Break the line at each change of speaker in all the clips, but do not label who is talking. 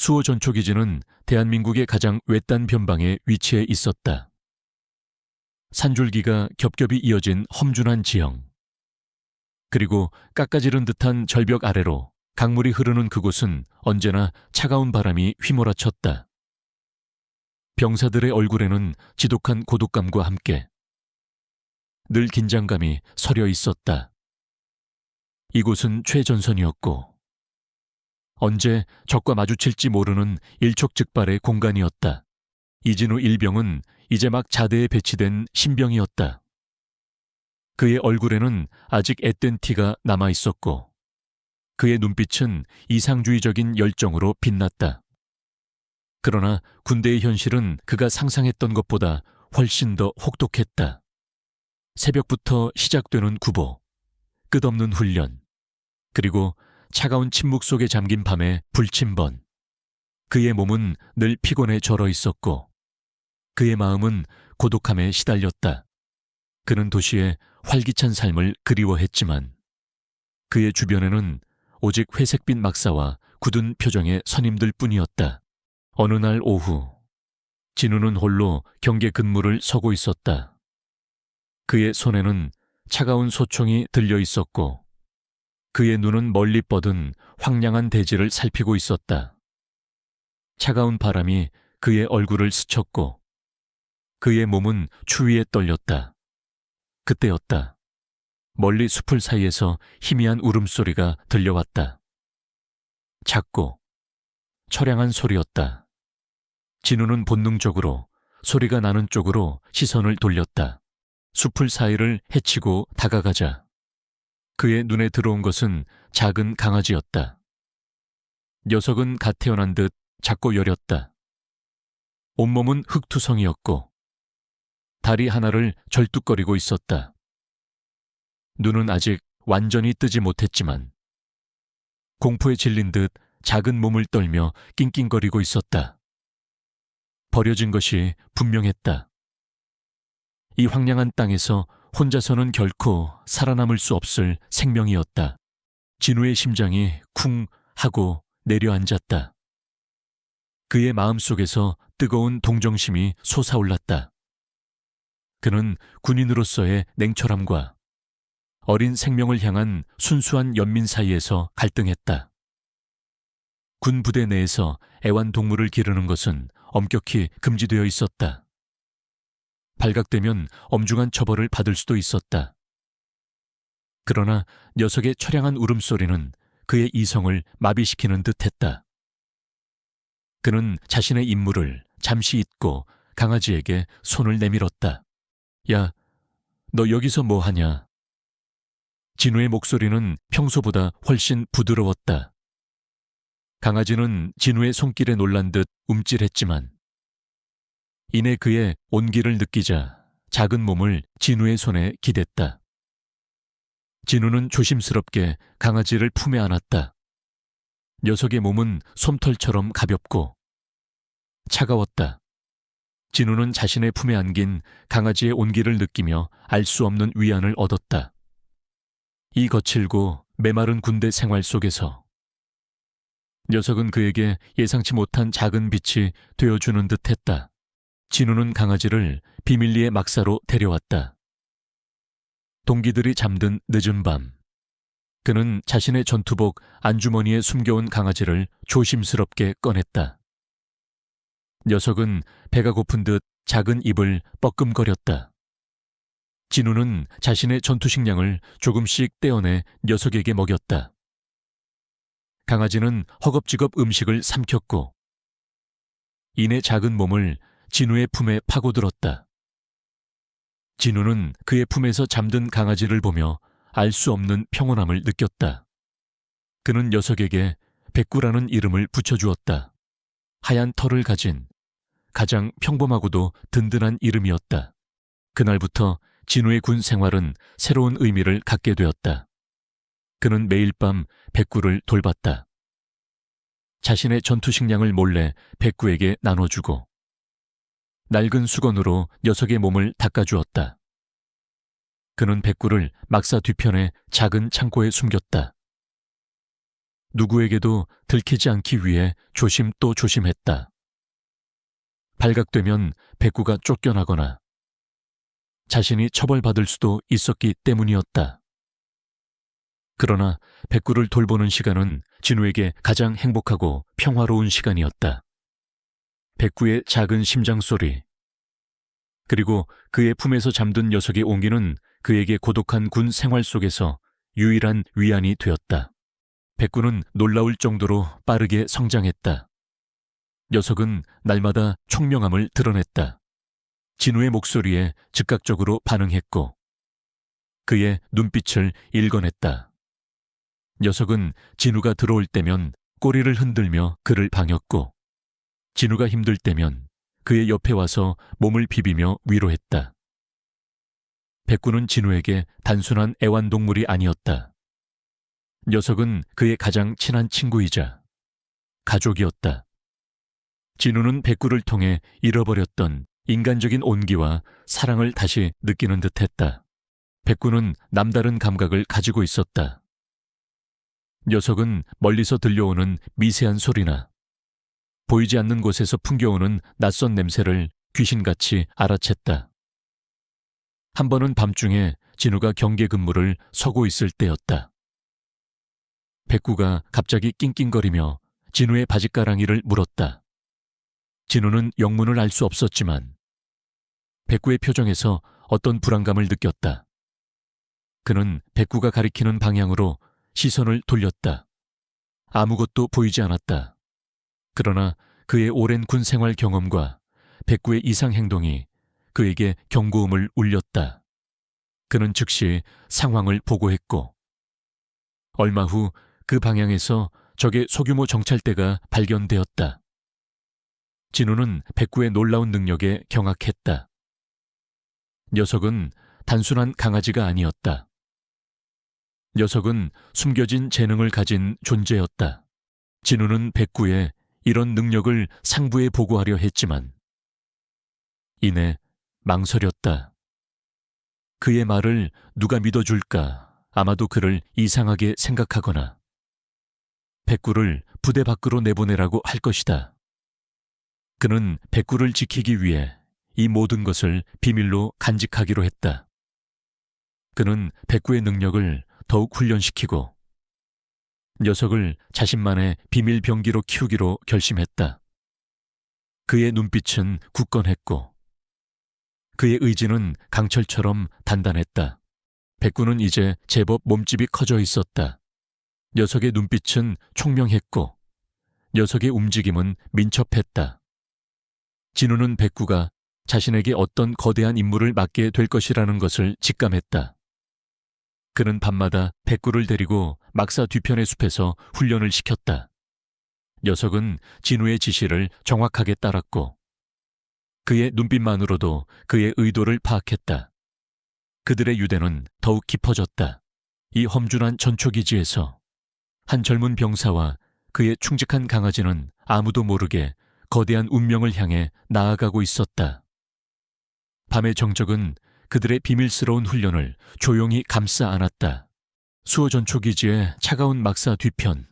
수호 전초기지는 대한민국의 가장 외딴 변방에 위치해 있었다. 산줄기가 겹겹이 이어진 험준한 지형, 그리고 깎아지른 듯한 절벽 아래로 강물이 흐르는 그곳은 언제나 차가운 바람이 휘몰아쳤다. 병사들의 얼굴에는 지독한 고독감과 함께 늘 긴장감이 서려 있었다. 이곳은 최전선이었고 언제 적과 마주칠지 모르는 일촉즉발의 공간이었다. 이진우 일병은 이제 막 자대에 배치된 신병이었다. 그의 얼굴에는 아직 앳된 티가 남아있었고 그의 눈빛은 이상주의적인 열정으로 빛났다. 그러나 군대의 현실은 그가 상상했던 것보다 훨씬 더 혹독했다. 새벽부터 시작되는 구보, 끝없는 훈련, 그리고 차가운 침묵 속에 잠긴 밤의 불침번. 그의 몸은 늘 피곤에 절어 있었고 그의 마음은 고독함에 시달렸다. 그는 도시의 활기찬 삶을 그리워했지만 그의 주변에는 오직 회색빛 막사와 굳은 표정의 선임들 뿐이었다. 어느 날 오후, 진우는 홀로 경계 근무를 서고 있었다. 그의 손에는 차가운 소총이 들려 있었고 그의 눈은 멀리 뻗은 황량한 대지를 살피고 있었다. 차가운 바람이 그의 얼굴을 스쳤고 그의 몸은 추위에 떨렸다. 그때였다. 멀리 숲을 사이에서 희미한 울음소리가 들려왔다. 작고 처량한 소리였다. 진우는 본능적으로 소리가 나는 쪽으로 시선을 돌렸다. 숲을 사이를 헤치고 다가가자 그의 눈에 들어온 것은 작은 강아지였다. 녀석은 갓 태어난 듯 작고 여렸다. 온몸은 흙투성이었고 다리 하나를 절뚝거리고 있었다. 눈은 아직 완전히 뜨지 못했지만 공포에 질린 듯 작은 몸을 떨며 낑낑거리고 있었다. 버려진 것이 분명했다. 이 황량한 땅에서 혼자서는 결코 살아남을 수 없을 생명이었다. 진우의 심장이 쿵 하고 내려앉았다. 그의 마음속에서 뜨거운 동정심이 솟아올랐다. 그는 군인으로서의 냉철함과 어린 생명을 향한 순수한 연민 사이에서 갈등했다. 군 부대 내에서 애완동물을 기르는 것은 엄격히 금지되어 있었다. 발각되면 엄중한 처벌을 받을 수도 있었다. 그러나 녀석의 처량한 울음소리는 그의 이성을 마비시키는 듯했다. 그는 자신의 임무를 잠시 잊고 강아지에게 손을 내밀었다. 야, 너 여기서 뭐 하냐? 진우의 목소리는 평소보다 훨씬 부드러웠다. 강아지는 진우의 손길에 놀란 듯 움찔했지만 이내 그의 온기를 느끼자 작은 몸을 진우의 손에 기댔다. 진우는 조심스럽게 강아지를 품에 안았다. 녀석의 몸은 솜털처럼 가볍고 차가웠다. 진우는 자신의 품에 안긴 강아지의 온기를 느끼며 알 수 없는 위안을 얻었다. 이 거칠고 메마른 군대 생활 속에서 녀석은 그에게 예상치 못한 작은 빛이 되어주는 듯했다. 진우는 강아지를 비밀리에 막사로 데려왔다. 동기들이 잠든 늦은 밤, 그는 자신의 전투복 안주머니에 숨겨온 강아지를 조심스럽게 꺼냈다. 녀석은 배가 고픈 듯 작은 입을 뻐끔거렸다. 진우는 자신의 전투식량을 조금씩 떼어내 녀석에게 먹였다. 강아지는 허겁지겁 음식을 삼켰고 이내 작은 몸을 진우의 품에 파고들었다. 진우는 그의 품에서 잠든 강아지를 보며 알 수 없는 평온함을 느꼈다. 그는 녀석에게 백구라는 이름을 붙여주었다. 하얀 털을 가진 가장 평범하고도 든든한 이름이었다. 그날부터 진우의 군 생활은 새로운 의미를 갖게 되었다. 그는 매일 밤 백구를 돌봤다. 자신의 전투식량을 몰래 백구에게 나눠주고 낡은 수건으로 녀석의 몸을 닦아주었다. 그는 백구를 막사 뒤편의 작은 창고에 숨겼다. 누구에게도 들키지 않기 위해 조심 또 조심했다. 발각되면 백구가 쫓겨나거나 자신이 처벌받을 수도 있었기 때문이었다. 그러나 백구를 돌보는 시간은 진우에게 가장 행복하고 평화로운 시간이었다. 백구의 작은 심장 소리, 그리고 그의 품에서 잠든 녀석의 옹기는 그에게 고독한 군 생활 속에서 유일한 위안이 되었다. 백구는 놀라울 정도로 빠르게 성장했다. 녀석은 날마다 총명함을 드러냈다. 진우의 목소리에 즉각적으로 반응했고 그의 눈빛을 읽어냈다. 녀석은 진우가 들어올 때면 꼬리를 흔들며 그를 반겼고 진우가 힘들 때면 그의 옆에 와서 몸을 비비며 위로했다. 백구는 진우에게 단순한 애완동물이 아니었다. 녀석은 그의 가장 친한 친구이자 가족이었다. 진우는 백구를 통해 잃어버렸던 인간적인 온기와 사랑을 다시 느끼는 듯했다. 백구는 남다른 감각을 가지고 있었다. 녀석은 멀리서 들려오는 미세한 소리나 보이지 않는 곳에서 풍겨오는 낯선 냄새를 귀신같이 알아챘다. 한 번은 밤중에 진우가 경계 근무를 서고 있을 때였다. 백구가 갑자기 낑낑거리며 진우의 바짓가랑이를 물었다. 진우는 영문을 알 수 없었지만 백구의 표정에서 어떤 불안감을 느꼈다. 그는 백구가 가리키는 방향으로 시선을 돌렸다. 아무것도 보이지 않았다. 그러나 그의 오랜 군 생활 경험과 백구의 이상 행동이 그에게 경고음을 울렸다. 그는 즉시 상황을 보고했고 얼마 후 그 방향에서 적의 소규모 정찰대가 발견되었다. 진우는 백구의 놀라운 능력에 경악했다. 녀석은 단순한 강아지가 아니었다. 녀석은 숨겨진 재능을 가진 존재였다. 진우는 백구에 이런 능력을 상부에 보고하려 했지만 이내 망설였다. 그의 말을 누가 믿어줄까? 아마도 그를 이상하게 생각하거나 백구를 부대 밖으로 내보내라고 할 것이다. 그는 백구를 지키기 위해 이 모든 것을 비밀로 간직하기로 했다. 그는 백구의 능력을 더욱 훈련시키고 녀석을 자신만의 비밀 병기로 키우기로 결심했다. 그의 눈빛은 굳건했고 그의 의지는 강철처럼 단단했다. 백구는 이제 제법 몸집이 커져 있었다. 녀석의 눈빛은 총명했고 녀석의 움직임은 민첩했다. 진우는 백구가 자신에게 어떤 거대한 임무를 맡게 될 것이라는 것을 직감했다. 그는 밤마다 백구를 데리고 막사 뒤편의 숲에서 훈련을 시켰다. 녀석은 진우의 지시를 정확하게 따랐고 그의 눈빛만으로도 그의 의도를 파악했다. 그들의 유대는 더욱 깊어졌다. 이 험준한 전초기지에서 한 젊은 병사와 그의 충직한 강아지는 아무도 모르게 거대한 운명을 향해 나아가고 있었다. 밤의 정적은 그들의 비밀스러운 훈련을 조용히 감싸 안았다. 수호 전초기지의 차가운 막사 뒤편,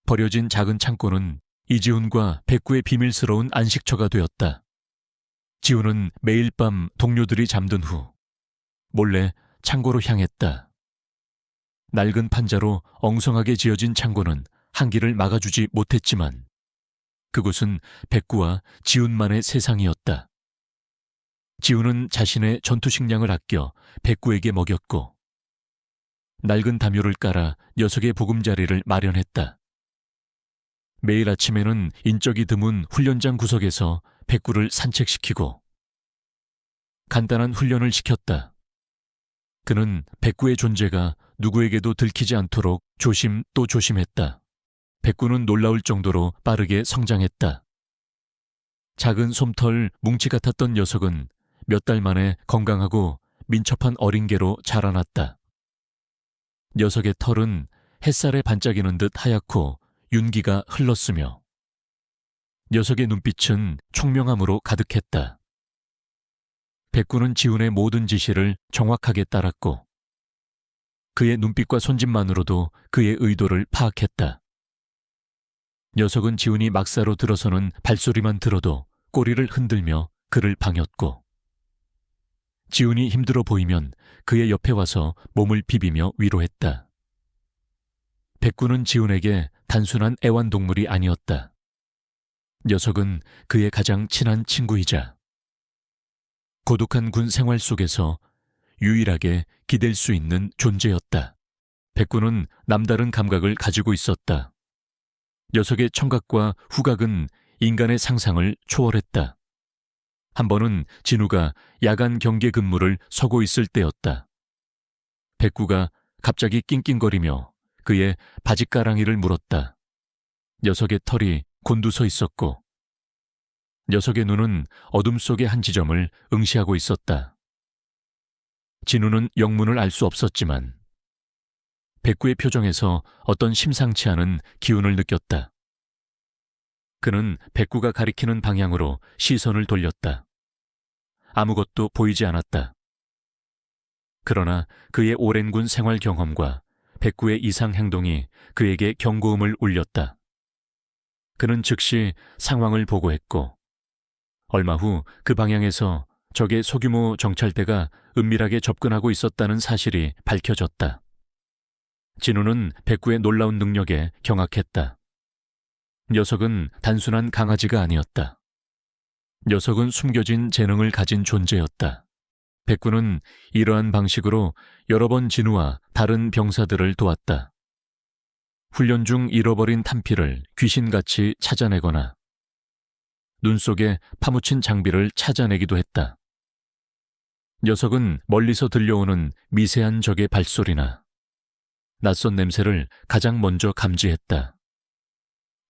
버려진 작은 창고는 이지훈과 백구의 비밀스러운 안식처가 되었다. 지훈은 매일 밤 동료들이 잠든 후 몰래 창고로 향했다. 낡은 판자로 엉성하게 지어진 창고는 한기를 막아주지 못했지만 그곳은 백구와 지훈만의 세상이었다. 지훈은 자신의 전투 식량을 아껴 백구에게 먹였고 낡은 담요를 깔아 녀석의 보금자리를 마련했다. 매일 아침에는 인적이 드문 훈련장 구석에서 백구를 산책시키고 간단한 훈련을 시켰다. 그는 백구의 존재가 누구에게도 들키지 않도록 조심 또 조심했다. 백구는 놀라울 정도로 빠르게 성장했다. 작은 솜털 뭉치 같았던 녀석은 몇 달 만에 건강하고 민첩한 어린 개로 자라났다. 녀석의 털은 햇살에 반짝이는 듯 하얗고 윤기가 흘렀으며 녀석의 눈빛은 총명함으로 가득했다. 백구는 지훈의 모든 지시를 정확하게 따랐고 그의 눈빛과 손짓만으로도 그의 의도를 파악했다. 녀석은 지훈이 막사로 들어서는 발소리만 들어도 꼬리를 흔들며 그를 방였고, 지훈이 힘들어 보이면 그의 옆에 와서 몸을 비비며 위로했다. 백구는 지훈에게 단순한 애완동물이 아니었다. 녀석은 그의 가장 친한 친구이자 고독한 군 생활 속에서 유일하게 기댈 수 있는 존재였다. 백구는 남다른 감각을 가지고 있었다. 녀석의 청각과 후각은 인간의 상상을 초월했다. 한 번은 진우가 야간 경계 근무를 서고 있을 때였다. 백구가 갑자기 낑낑거리며 그의 바짓가랑이를 물었다. 녀석의 털이 곤두서 있었고, 녀석의 눈은 어둠 속의 한 지점을 응시하고 있었다. 진우는 영문을 알 수 없었지만 백구의 표정에서 어떤 심상치 않은 기운을 느꼈다. 그는 백구가 가리키는 방향으로 시선을 돌렸다. 아무것도 보이지 않았다. 그러나 그의 오랜 군 생활 경험과 백구의 이상 행동이 그에게 경고음을 울렸다. 그는 즉시 상황을 보고했고, 얼마 후 그 방향에서 적의 소규모 정찰대가 은밀하게 접근하고 있었다는 사실이 밝혀졌다. 진우는 백구의 놀라운 능력에 경악했다. 녀석은 단순한 강아지가 아니었다. 녀석은 숨겨진 재능을 가진 존재였다. 백구는 이러한 방식으로 여러 번 진우와 다른 병사들을 도왔다. 훈련 중 잃어버린 탄피를 귀신같이 찾아내거나 눈 속에 파묻힌 장비를 찾아내기도 했다. 녀석은 멀리서 들려오는 미세한 적의 발소리나 낯선 냄새를 가장 먼저 감지했다.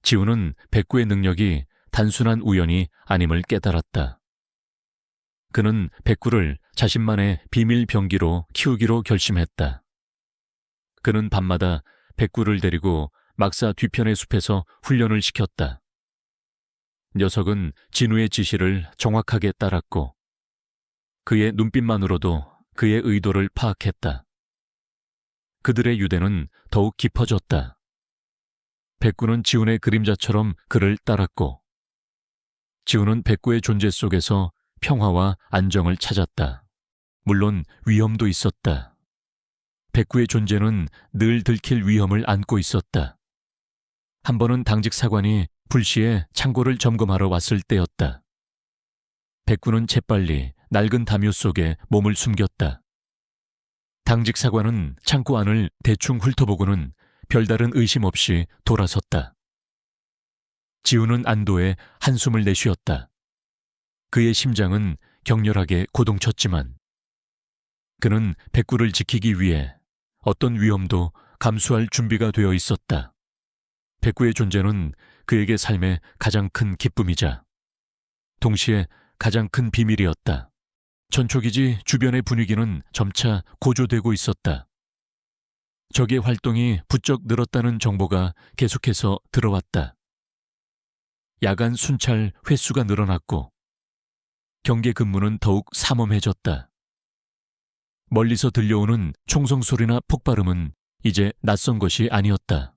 지우는 백구의 능력이 단순한 우연이 아님을 깨달았다. 그는 백구를 자신만의 비밀 병기로 키우기로 결심했다. 그는 밤마다 백구를 데리고 막사 뒤편의 숲에서 훈련을 시켰다. 녀석은 진우의 지시를 정확하게 따랐고, 그의 눈빛만으로도 그의 의도를 파악했다. 그들의 유대는 더욱 깊어졌다. 백구는 지훈의 그림자처럼 그를 따랐고, 지훈은 백구의 존재 속에서 평화와 안정을 찾았다. 물론 위험도 있었다. 백구의 존재는 늘 들킬 위험을 안고 있었다. 한 번은 당직 사관이 불시에 창고를 점검하러 왔을 때였다. 백구는 재빨리 낡은 담요 속에 몸을 숨겼다. 당직 사관은 창고 안을 대충 훑어보고는 별다른 의심 없이 돌아섰다. 지우는 안도에 한숨을 내쉬었다. 그의 심장은 격렬하게 고동쳤지만 그는 백구를 지키기 위해 어떤 위험도 감수할 준비가 되어 있었다. 백구의 존재는 그에게 삶의 가장 큰 기쁨이자 동시에 가장 큰 비밀이었다. 전초기지 주변의 분위기는 점차 고조되고 있었다. 적의 활동이 부쩍 늘었다는 정보가 계속해서 들어왔다. 야간 순찰 횟수가 늘어났고 경계 근무는 더욱 삼엄해졌다. 멀리서 들려오는 총성 소리나 폭발음은 이제 낯선 것이 아니었다.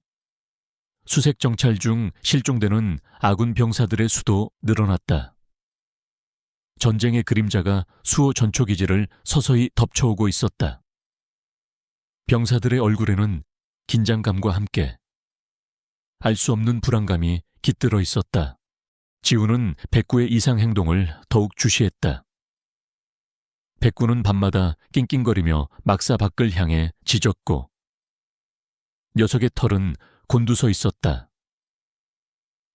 수색 정찰 중 실종되는 아군 병사들의 수도 늘어났다. 전쟁의 그림자가 수호 전초기지를 서서히 덮쳐오고 있었다. 병사들의 얼굴에는 긴장감과 함께 알 수 없는 불안감이 깃들어 있었다. 지우는 백구의 이상 행동을 더욱 주시했다. 백구는 밤마다 낑낑거리며 막사 밖을 향해 짖었고 녀석의 털은 곤두서 있었다.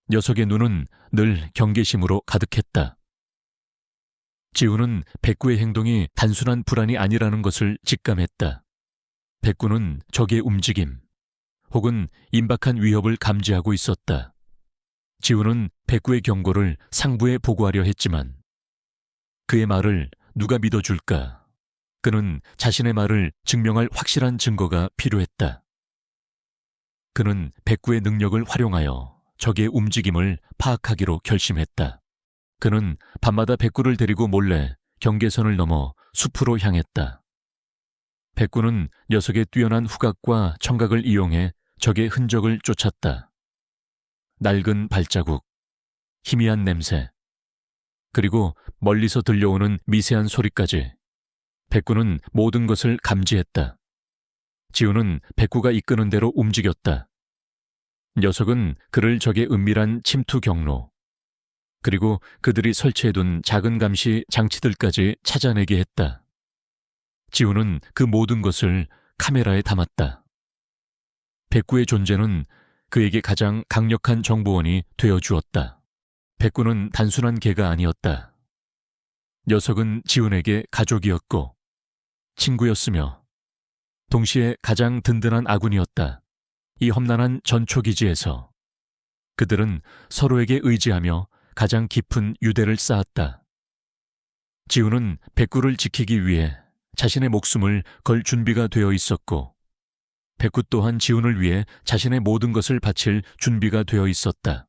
녀석의 눈은 늘 경계심으로 가득했다. 지우는 백구의 행동이 단순한 불안이 아니라는 것을 직감했다. 백구는 적의 움직임 혹은 임박한 위협을 감지하고 있었다. 지우는 백구의 경고를 상부에 보고하려 했지만 그의 말을 누가 믿어줄까? 그는 자신의 말을 증명할 확실한 증거가 필요했다. 그는 백구의 능력을 활용하여 적의 움직임을 파악하기로 결심했다. 그는 밤마다 백구를 데리고 몰래 경계선을 넘어 숲으로 향했다. 백구는 녀석의 뛰어난 후각과 청각을 이용해 적의 흔적을 쫓았다. 낡은 발자국, 희미한 냄새, 그리고 멀리서 들려오는 미세한 소리까지 백구는 모든 것을 감지했다. 지우는 백구가 이끄는 대로 움직였다. 녀석은 그를 적의 은밀한 침투 경로, 그리고 그들이 설치해둔 작은 감시 장치들까지 찾아내게 했다. 지우는 그 모든 것을 카메라에 담았다. 백구의 존재는 그에게 가장 강력한 정보원이 되어주었다. 백구는 단순한 개가 아니었다. 녀석은 지훈에게 가족이었고 친구였으며 동시에 가장 든든한 아군이었다. 이 험난한 전초기지에서 그들은 서로에게 의지하며 가장 깊은 유대를 쌓았다. 지훈은 백구를 지키기 위해 자신의 목숨을 걸 준비가 되어 있었고 백구 또한 지훈을 위해 자신의 모든 것을 바칠 준비가 되어 있었다.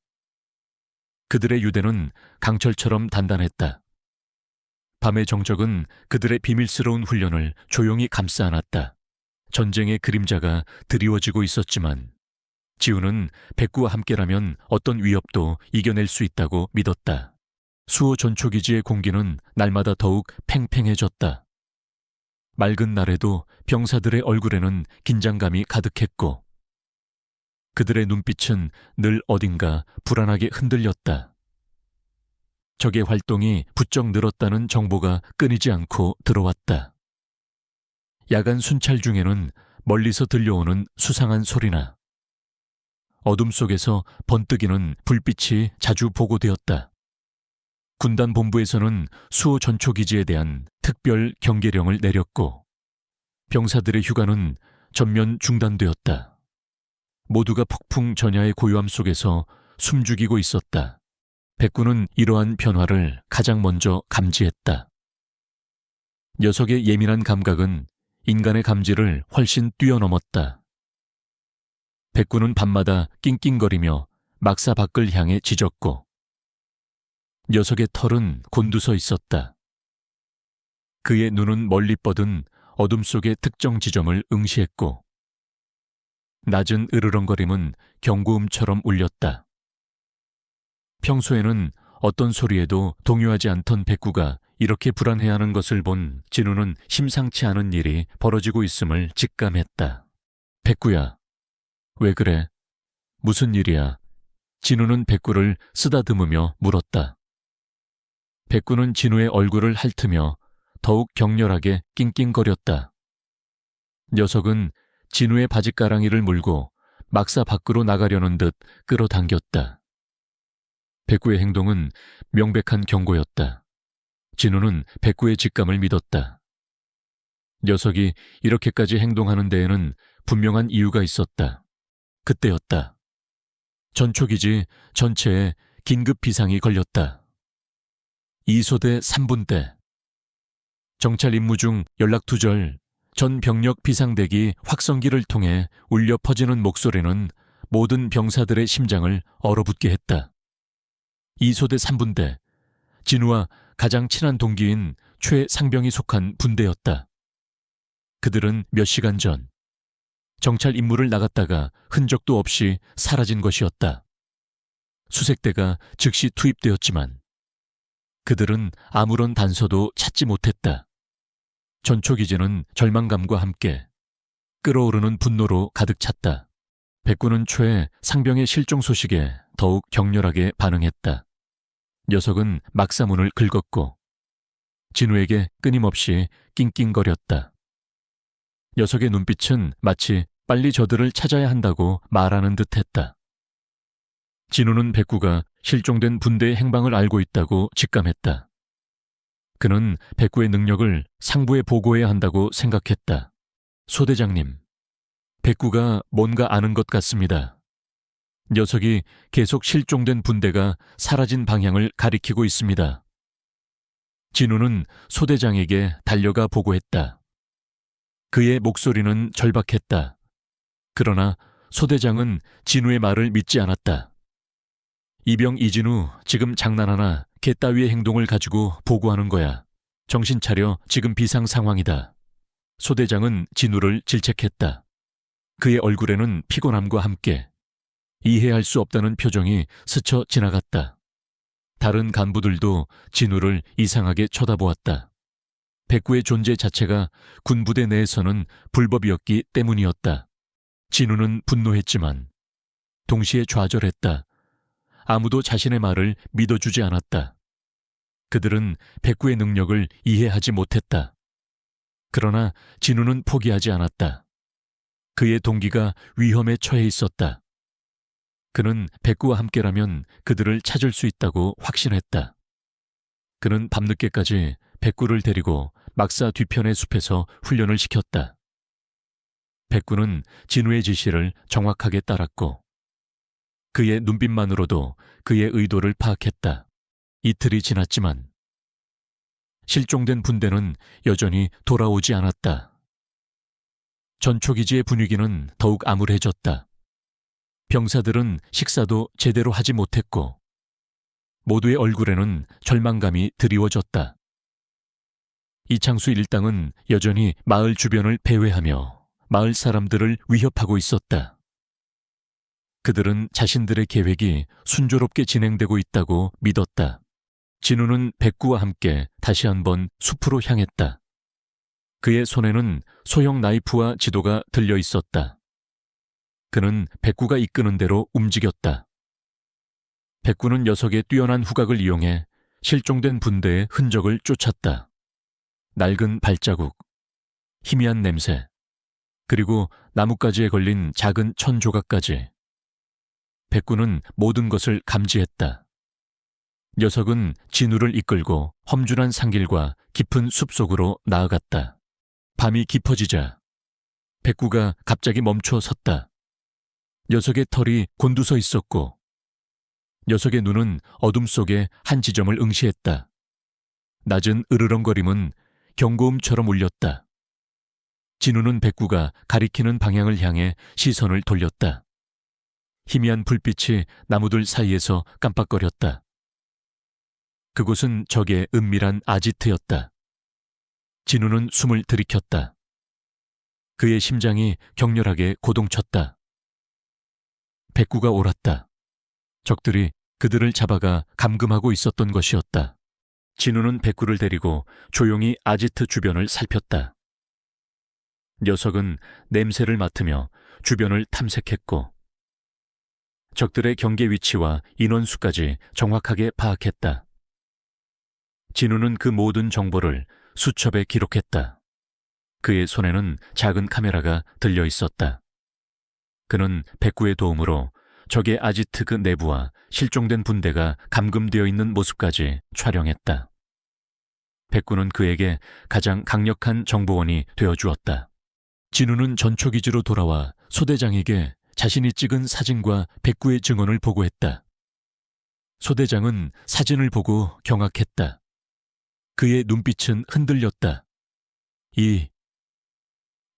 그들의 유대는 강철처럼 단단했다. 밤의 정적은 그들의 비밀스러운 훈련을 조용히 감싸 안았다. 전쟁의 그림자가 드리워지고 있었지만 지훈은 백구와 함께라면 어떤 위협도 이겨낼 수 있다고 믿었다. 수호 전초기지의 공기는 날마다 더욱 팽팽해졌다. 맑은 날에도 병사들의 얼굴에는 긴장감이 가득했고 그들의 눈빛은 늘 어딘가 불안하게 흔들렸다. 적의 활동이 부쩍 늘었다는 정보가 끊이지 않고 들어왔다. 야간 순찰 중에는 멀리서 들려오는 수상한 소리나 어둠 속에서 번뜩이는 불빛이 자주 보고되었다. 군단 본부에서는 수호 전초기지에 대한 특별 경계령을 내렸고 병사들의 휴가는 전면 중단되었다. 모두가 폭풍 전야의 고요함 속에서 숨죽이고 있었다. 백구는 이러한 변화를 가장 먼저 감지했다. 녀석의 예민한 감각은 인간의 감지를 훨씬 뛰어넘었다. 백구는 밤마다 낑낑거리며 막사 밖을 향해 짖었고 녀석의 털은 곤두서 있었다. 그의 눈은 멀리 뻗은 어둠 속의 특정 지점을 응시했고 낮은 으르렁거림은 경고음처럼 울렸다. 평소에는 어떤 소리에도 동요하지 않던 백구가 이렇게 불안해하는 것을 본 진우는 심상치 않은 일이 벌어지고 있음을 직감했다. 백구야, 왜 그래? 무슨 일이야? 진우는 백구를 쓰다듬으며 물었다. 백구는 진우의 얼굴을 핥으며 더욱 격렬하게 낑낑거렸다. 녀석은 진우의 바짓가랑이를 물고 막사 밖으로 나가려는 듯 끌어당겼다. 백구의 행동은 명백한 경고였다. 진우는 백구의 직감을 믿었다. 녀석이 이렇게까지 행동하는 데에는 분명한 이유가 있었다. 그때였다. 전초기지 전체에 긴급 비상이 걸렸다. 2소대 3분대. 정찰 임무 중 연락 두절, 전 병력 비상대기 확성기를 통해 울려 퍼지는 목소리는 모든 병사들의 심장을 얼어붙게 했다. 2소대 3분대, 진우와 가장 친한 동기인 최상병이 속한 분대였다. 그들은 몇 시간 전 정찰 임무를 나갔다가 흔적도 없이 사라진 것이었다. 수색대가 즉시 투입되었지만 그들은 아무런 단서도 찾지 못했다. 전초기지는 절망감과 함께 끓어오르는 분노로 가득 찼다. 백구는 최 상병의 실종 소식에 더욱 격렬하게 반응했다. 녀석은 막사문을 긁었고 진우에게 끊임없이 낑낑거렸다. 녀석의 눈빛은 마치 빨리 저들을 찾아야 한다고 말하는 듯했다. 진우는 백구가 실종된 분대의 행방을 알고 있다고 직감했다. 그는 백구의 능력을 상부에 보고해야 한다고 생각했다. 소대장님, 백구가 뭔가 아는 것 같습니다. 녀석이 계속 실종된 분대가 사라진 방향을 가리키고 있습니다. 진우는 소대장에게 달려가 보고했다. 그의 목소리는 절박했다. 그러나 소대장은 진우의 말을 믿지 않았다. 이병 이진우, 지금 장난하나 개 따위의 행동을 가지고 보고하는 거야. 정신 차려, 지금 비상 상황이다. 소대장은 진우를 질책했다. 그의 얼굴에는 피곤함과 함께 이해할 수 없다는 표정이 스쳐 지나갔다. 다른 간부들도 진우를 이상하게 쳐다보았다. 백구의 존재 자체가 군부대 내에서는 불법이었기 때문이었다. 진우는 분노했지만 동시에 좌절했다. 아무도 자신의 말을 믿어주지 않았다. 그들은 백구의 능력을 이해하지 못했다. 그러나 진우는 포기하지 않았다. 그의 동기가 위험에 처해 있었다. 그는 백구와 함께라면 그들을 찾을 수 있다고 확신했다. 그는 밤늦게까지 백구를 데리고 막사 뒤편의 숲에서 훈련을 시켰다. 백구는 진우의 지시를 정확하게 따랐고 그의 눈빛만으로도 그의 의도를 파악했다. 이틀이 지났지만 실종된 분대는 여전히 돌아오지 않았다. 전초기지의 분위기는 더욱 암울해졌다. 병사들은 식사도 제대로 하지 못했고 모두의 얼굴에는 절망감이 드리워졌다. 이창수 일당은 여전히 마을 주변을 배회하며 마을 사람들을 위협하고 있었다. 그들은 자신들의 계획이 순조롭게 진행되고 있다고 믿었다. 진우는 백구와 함께 다시 한번 숲으로 향했다. 그의 손에는 소형 나이프와 지도가 들려 있었다. 그는 백구가 이끄는 대로 움직였다. 백구는 녀석의 뛰어난 후각을 이용해 실종된 분대의 흔적을 쫓았다. 낡은 발자국, 희미한 냄새, 그리고 나뭇가지에 걸린 작은 천 조각까지. 백구는 모든 것을 감지했다. 녀석은 진우를 이끌고 험준한 산길과 깊은 숲속으로 나아갔다. 밤이 깊어지자 백구가 갑자기 멈춰 섰다. 녀석의 털이 곤두서 있었고 녀석의 눈은 어둠 속에 한 지점을 응시했다. 낮은 으르렁거림은 경고음처럼 울렸다. 진우는 백구가 가리키는 방향을 향해 시선을 돌렸다. 희미한 불빛이 나무들 사이에서 깜빡거렸다. 그곳은 적의 은밀한 아지트였다. 진우는 숨을 들이켰다. 그의 심장이 격렬하게 고동쳤다. 백구가 옳았다. 적들이 그들을 잡아가 감금하고 있었던 것이었다. 진우는 백구를 데리고 조용히 아지트 주변을 살폈다. 녀석은 냄새를 맡으며 주변을 탐색했고 적들의 경계 위치와 인원수까지 정확하게 파악했다. 진우는 그 모든 정보를 수첩에 기록했다. 그의 손에는 작은 카메라가 들려 있었다. 그는 백구의 도움으로 적의 아지트 그 내부와 실종된 분대가 감금되어 있는 모습까지 촬영했다. 백구는 그에게 가장 강력한 정보원이 되어주었다. 진우는 전초기지로 돌아와 소대장에게 자신이 찍은 사진과 백구의 증언을 보고했다. 소대장은 사진을 보고 경악했다. 그의 눈빛은 흔들렸다.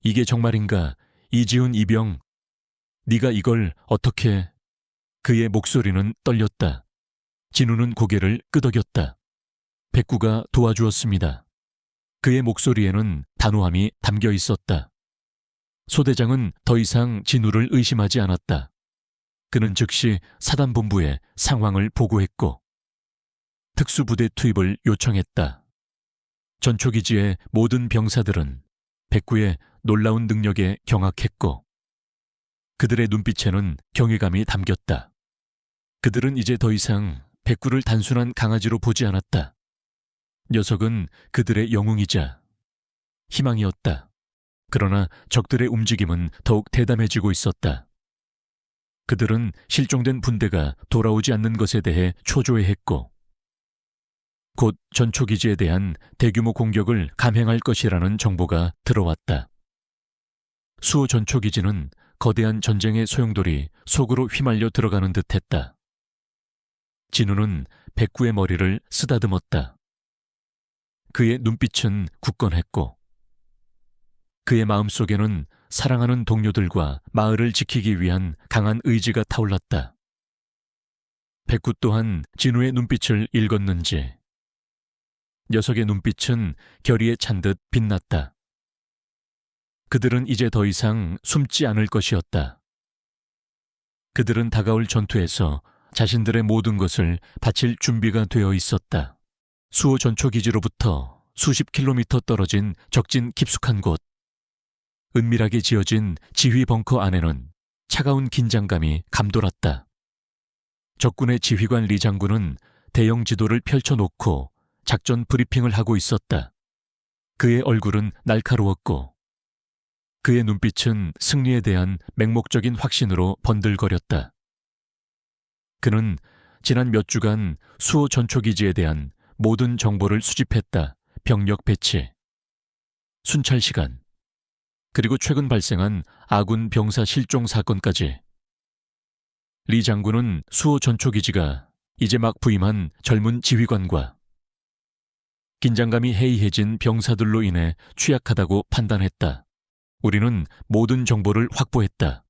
이게 정말인가? 이지훈 이병, 네가 이걸 어떻게... 그의 목소리는 떨렸다. 진우는 고개를 끄덕였다. 백구가 도와주었습니다. 그의 목소리에는 단호함이 담겨 있었다. 소대장은 더 이상 진우를 의심하지 않았다. 그는 즉시 사단본부에 상황을 보고했고 특수부대 투입을 요청했다. 전초기지의 모든 병사들은 백구의 놀라운 능력에 경악했고 그들의 눈빛에는 경외감이 담겼다. 그들은 이제 더 이상 백구를 단순한 강아지로 보지 않았다. 녀석은 그들의 영웅이자 희망이었다. 그러나 적들의 움직임은 더욱 대담해지고 있었다. 그들은 실종된 분대가 돌아오지 않는 것에 대해 초조해했고 곧 전초기지에 대한 대규모 공격을 감행할 것이라는 정보가 들어왔다. 수호 전초기지는 거대한 전쟁의 소용돌이 속으로 휘말려 들어가는 듯했다. 진우는 백구의 머리를 쓰다듬었다. 그의 눈빛은 굳건했고 그의 마음속에는 사랑하는 동료들과 마을을 지키기 위한 강한 의지가 타올랐다. 백구 또한 진우의 눈빛을 읽었는지 녀석의 눈빛은 결의에 찬 듯 빛났다. 그들은 이제 더 이상 숨지 않을 것이었다. 그들은 다가올 전투에서 자신들의 모든 것을 바칠 준비가 되어 있었다. 수호 전초기지로부터 수십 킬로미터 떨어진 적진 깊숙한 곳, 은밀하게 지어진 지휘 벙커 안에는 차가운 긴장감이 감돌았다. 적군의 지휘관 리 장군은 대형 지도를 펼쳐놓고 작전 브리핑을 하고 있었다. 그의 얼굴은 날카로웠고 그의 눈빛은 승리에 대한 맹목적인 확신으로 번들거렸다. 그는 지난 몇 주간 수호 전초기지에 대한 모든 정보를 수집했다. 병력 배치, 순찰 시간, 그리고 최근 발생한 아군 병사 실종 사건까지. 리 장군은 수호 전초기지가 이제 막 부임한 젊은 지휘관과 긴장감이 해이해진 병사들로 인해 취약하다고 판단했다. 우리는 모든 정보를 확보했다.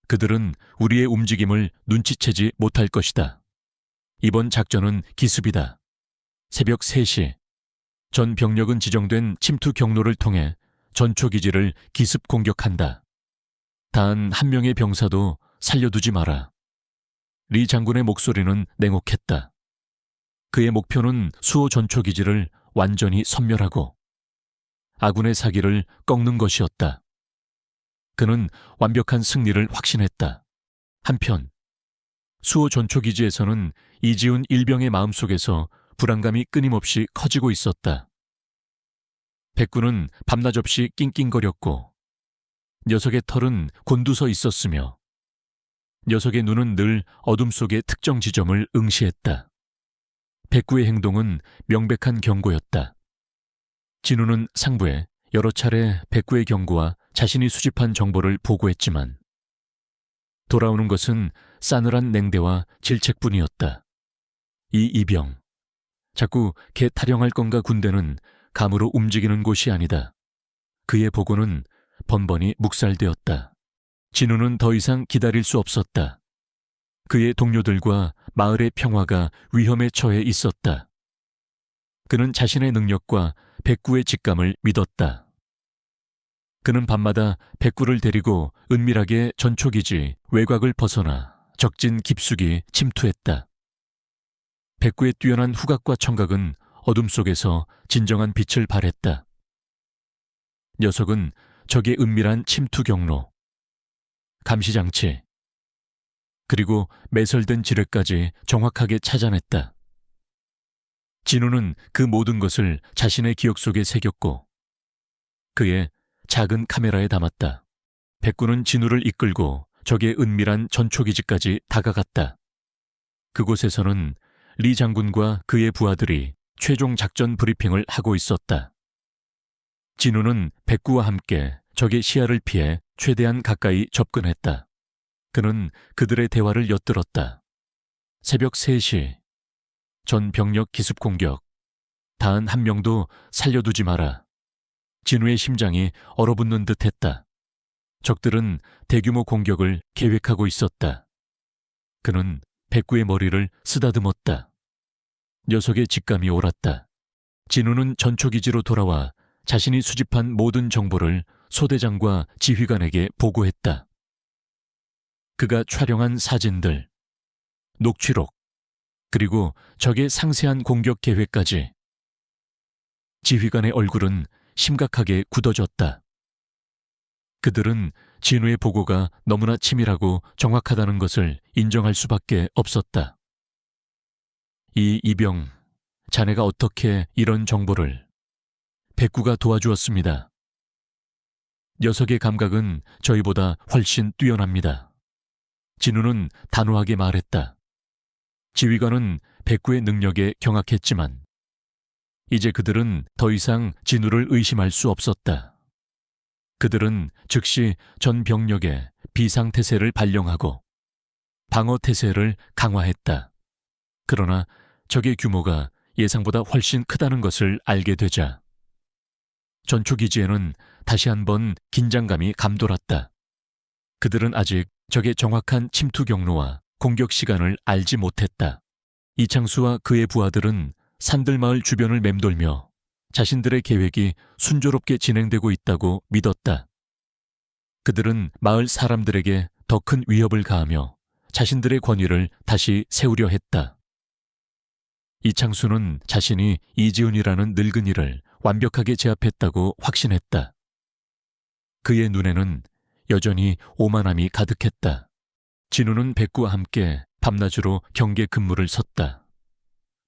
그들은 우리의 움직임을 눈치채지 못할 것이다. 이번 작전은 기습이다. 새벽 3시, 전 병력은 지정된 침투 경로를 통해 전초기지를 기습 공격한다. 단 한 명의 병사도 살려두지 마라. 리 장군의 목소리는 냉혹했다. 그의 목표는 수호 전초기지를 완전히 섬멸하고 아군의 사기를 꺾는 것이었다. 그는 완벽한 승리를 확신했다. 한편 수호 전초기지에서는 이지훈 일병의 마음속에서 불안감이 끊임없이 커지고 있었다. 백구는 밤낮 없이 낑낑거렸고 녀석의 털은 곤두서 있었으며 녀석의 눈은 늘 어둠 속의 특정 지점을 응시했다. 백구의 행동은 명백한 경고였다. 진우는 상부에 여러 차례 백구의 경고와 자신이 수집한 정보를 보고했지만 돌아오는 것은 싸늘한 냉대와 질책뿐이었다. 이 이병, 자꾸 개 타령할 건가 군대는 감으로 움직이는 곳이 아니다. 그의 보고는 번번이 묵살되었다. 진우는 더 이상 기다릴 수 없었다. 그의 동료들과 마을의 평화가 위험에 처해 있었다. 그는 자신의 능력과 백구의 직감을 믿었다. 그는 밤마다 백구를 데리고 은밀하게 전초기지 외곽을 벗어나 적진 깊숙이 침투했다. 백구의 뛰어난 후각과 청각은 어둠 속에서 진정한 빛을 발했다. 녀석은 적의 은밀한 침투 경로, 감시장치, 그리고 매설된 지뢰까지 정확하게 찾아냈다. 진우는 그 모든 것을 자신의 기억 속에 새겼고 그의 작은 카메라에 담았다. 백구는 진우를 이끌고 적의 은밀한 전초기지까지 다가갔다. 그곳에서는 리 장군과 그의 부하들이 최종 작전 브리핑을 하고 있었다. 진우는 백구와 함께 적의 시야를 피해 최대한 가까이 접근했다. 그는 그들의 대화를 엿들었다. 새벽 3시, 전 병력 기습 공격, 단 한 명도 살려두지 마라. 진우의 심장이 얼어붙는 듯했다. 적들은 대규모 공격을 계획하고 있었다. 그는 백구의 머리를 쓰다듬었다. 녀석의 직감이 옳았다. 진우는 전초기지로 돌아와 자신이 수집한 모든 정보를 소대장과 지휘관에게 보고했다. 그가 촬영한 사진들, 녹취록, 그리고 적의 상세한 공격 계획까지. 지휘관의 얼굴은 심각하게 굳어졌다. 그들은 진우의 보고가 너무나 치밀하고 정확하다는 것을 인정할 수밖에 없었다. 이 이병, 자네가 어떻게 이런 정보를? 백구가 도와주었습니다. 녀석의 감각은 저희보다 훨씬 뛰어납니다. 진우는 단호하게 말했다. 지휘관은 백구의 능력에 경악했지만 이제 그들은 더 이상 진우를 의심할 수 없었다. 그들은 즉시 전 병력에 비상태세를 발령하고 방어태세를 강화했다. 그러나 적의 규모가 예상보다 훨씬 크다는 것을 알게 되자 전초기지에는 다시 한번 긴장감이 감돌았다. 그들은 아직 적의 정확한 침투 경로와 공격 시간을 알지 못했다. 이창수와 그의 부하들은 산들마을 주변을 맴돌며 자신들의 계획이 순조롭게 진행되고 있다고 믿었다. 그들은 마을 사람들에게 더 큰 위협을 가하며 자신들의 권위를 다시 세우려 했다. 이창수는 자신이 이지훈이라는 늙은이를 완벽하게 제압했다고 확신했다. 그의 눈에는 여전히 오만함이 가득했다. 진우는 백구와 함께 밤낮으로 경계 근무를 섰다.